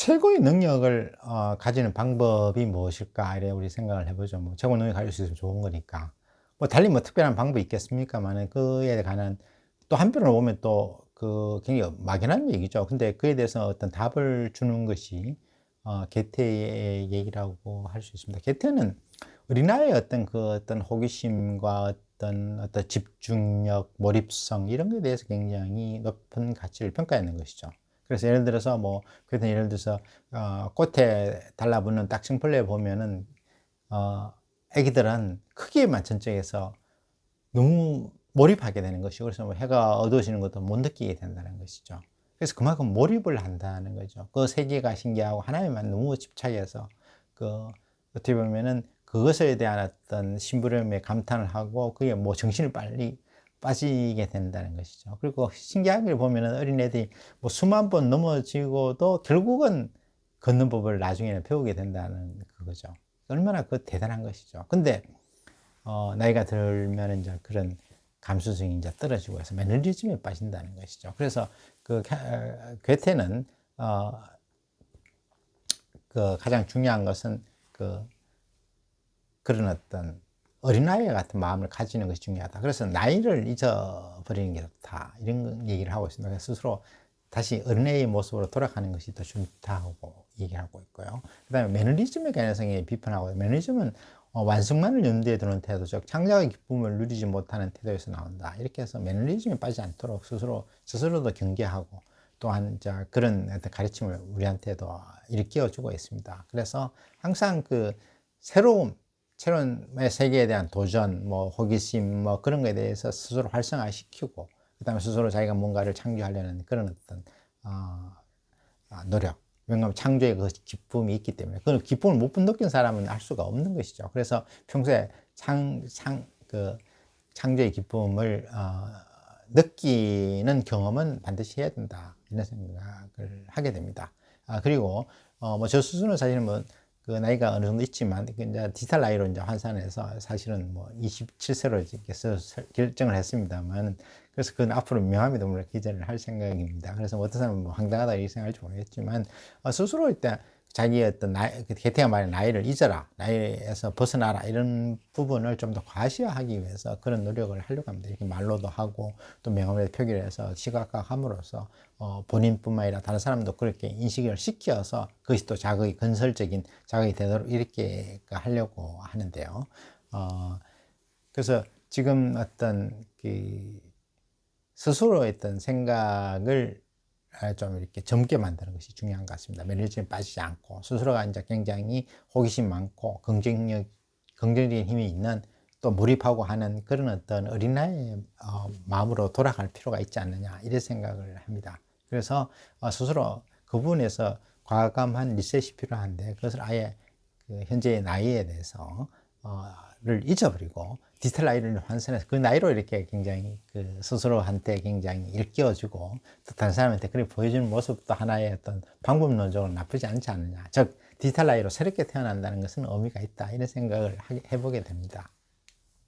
최고의 능력을 가지는 방법이 무엇일까? 이래 우리 생각을 해보죠. 뭐 최고 능력을 가질 수 있으면 좋은 거니까. 뭐 달리 뭐 특별한 방법이 있겠습니까만은 그에 관한 또 한편으로 보면 또 그 굉장히 막연한 얘기죠. 근데 그에 대해서 어떤 답을 주는 것이 개태의 얘기라고 할 수 있습니다. 개태는 어린아이의 어떤 그 어떤 호기심과 어떤 집중력, 몰입성 이런 것에 대해서 굉장히 높은 가치를 평가하는 것이죠. 그래서 예를 들어서 뭐 그래서 예를 들어서 꽃에 달라붙는 딱정벌레 보면은 애기들은 크기에만 전적해서 너무 몰입하게 되는 것이고, 그래서 뭐 해가 어두워지는 것도 못 느끼게 된다는 것이죠. 그래서 그만큼 몰입을 한다는 거죠. 그 세계가 신기하고 하나에만 너무 집착해서 그 어떻게 보면은 그것에 대한 어떤 심부름에 감탄을 하고 그게 뭐 정신을 빨리 빠지게 된다는 것이죠. 그리고 신기한 걸 보면은 어린애들이 뭐 수만 번 넘어지고도 결국은 걷는 법을 나중에는 배우게 된다는 그거죠. 얼마나 그 대단한 것이죠. 근데 나이가 들면 이제 그런 감수성이 이제 떨어지고 해서 매너리즘에 빠진다는 것이죠. 그래서 그 괴테는 그 가장 중요한 것은 그런 어떤 어린아이 같은 마음을 가지는 것이 중요하다. 그래서 나이를 잊어버리는 게 좋다. 이런 얘기를 하고 있습니다. 스스로 다시 어린아이의 모습으로 돌아가는 것이 더 좋다고 얘기하고 있고요. 그 다음에 매너리즘의 개연성에 비판하고, 매너리즘은 완성만을 염두에 두는 태도, 즉 창작의 기쁨을 누리지 못하는 태도에서 나온다. 이렇게 해서 매너리즘에 빠지지 않도록 스스로도 경계하고, 또한 그런 가르침을 우리한테도 일깨워주고 있습니다. 그래서 항상 그 새로운 세계에 대한 도전, 뭐 호기심, 뭐 그런 거에 대해서 스스로 활성화시키고, 그다음에 스스로 자기가 뭔가를 창조하려는 그런 어떤 노력. 왜냐하면 창조의 그 기쁨이 있기 때문에, 그 기쁨을 못 느낀 사람은 할 수가 없는 것이죠. 그래서 평소에 창조의 기쁨을 느끼는 경험은 반드시 해야 된다. 이런 생각을 하게 됩니다. 그리고 뭐 저 스스로는 사실은 뭐 그 나이가 어느 정도 있지만 이제 디지털 나이로 이제 환산해서 사실은 뭐 27세로 이렇게 결정을 했습니다만, 그래서 그건 앞으로 명함에 도 기재를 할 생각입니다. 그래서 어떤 사람은 뭐 황당하다 이렇게 생각할지 모르겠지만 스스로 일단 자기의 어떤 나이, 개태가 말하는 나이를 잊어라, 나이에서 벗어나라, 이런 부분을 좀 더 과시화하기 위해서 그런 노력을 하려고 합니다. 이렇게 말로도 하고 또 명함에 표기를 해서 시각화함으로써 본인뿐만 아니라 다른 사람도 그렇게 인식을 시켜서 그것이 또 자극이, 건설적인 자극이 되도록 이렇게 하려고 하는데요. 그래서 지금 어떤 스스로 했던 생각을 좀 이렇게 젊게 만드는 것이 중요한 것 같습니다. 매너리즘에 빠지지 않고 스스로가 이제 굉장히 호기심 많고 긍정적인 힘이 있는, 또 몰입하고 하는 그런 어떤 어린아이의 마음으로 돌아갈 필요가 있지 않느냐, 이런 생각을 합니다. 그래서 스스로 그 부분에서 과감한 리셋이 필요한데, 그것을 아예 그 현재의 나이에 대해서 를 잊어버리고 디지털 나이를 환산해서 그 나이로 이렇게 굉장히 그 스스로한테 굉장히 일깨워주고 또 다른 사람한테 그렇게 보여주는 모습도 하나의 어떤 방법론적으로 나쁘지 않지 않느냐. 즉 디지털 나이로 새롭게 태어난다는 것은 의미가 있다, 이런 생각을 해보게 됩니다.